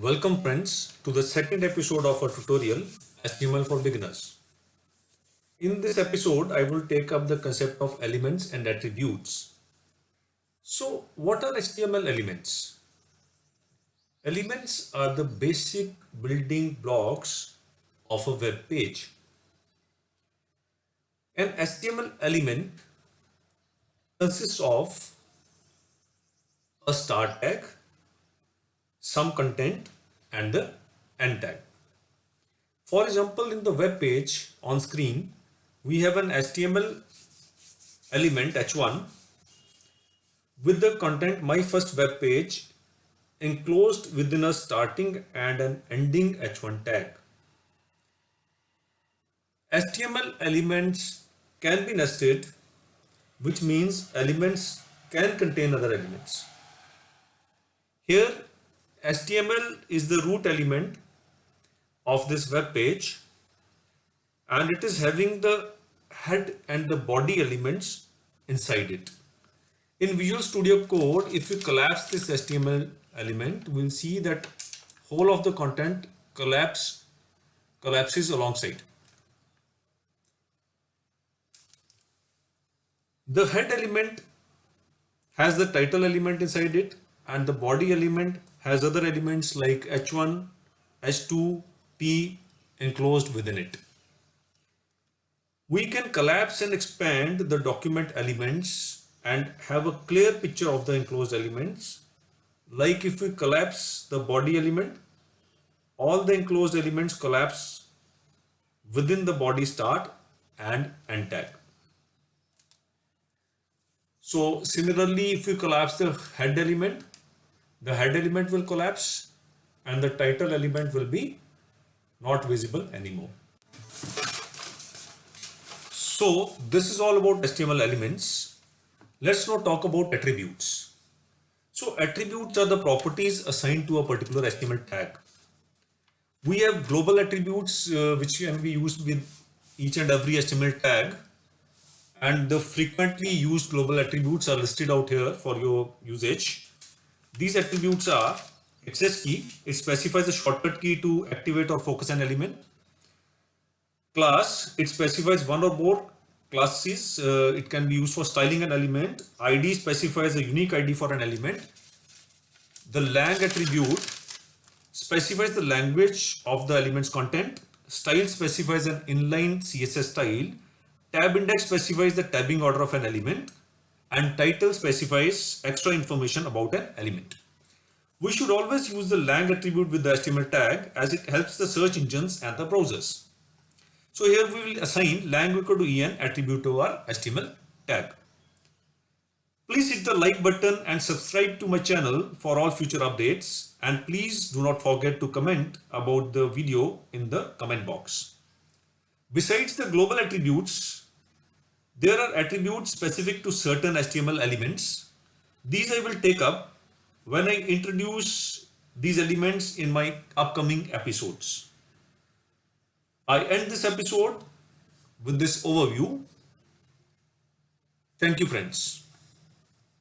Welcome friends to the second episode of our tutorial HTML for beginners. In this episode, I will take up the concept of elements and attributes. So what are HTML elements? Elements are the basic building blocks of a web page. An HTML element consists of a start tag, some content and the end tag. For example, in the web page on screen, we have an HTML element h1 with the content my first web page enclosed within a starting and an ending h1 tag. HTML elements can be nested, which means elements can contain other elements. Here, HTML is the root element of this web page and it is having the head and the body elements inside it. In Visual Studio Code, if you collapse this HTML element, we'll see that whole of the content collapses alongside. The head element has the title element inside it and the body element has other elements like h1, h2, p enclosed within it. We can collapse and expand the document elements and have a clear picture of the enclosed elements. Like if we collapse the body element, all the enclosed elements collapse within the body start and end tag. So similarly, if we collapse the head element will collapse and the title element will be not visible anymore. So this is all about HTML elements. Let's now talk about attributes. So attributes are the properties assigned to a particular HTML tag. We have global attributes which can be used with each and every HTML tag, and the frequently used global attributes are listed out here for your usage. These attributes are access key. It specifies a shortcut key to activate or focus an element. Class, it specifies one or more classes. It can be used for styling an element. ID specifies a unique ID for an element. The lang attribute specifies the language of the element's content. Style specifies an inline CSS style. Tab index specifies the tabbing order of an element. And title specifies extra information about an element. We should always use the lang attribute with the HTML tag as it helps the search engines and the browsers. So here we will assign lang equal to en attribute to our HTML tag. Please hit the like button and subscribe to my channel for all future updates, and please do not forget to comment about the video in the comment box. Besides the global attributes, there are attributes specific to certain HTML elements. These I will take up when I introduce these elements in my upcoming episodes. I end this episode with this overview. Thank you, friends.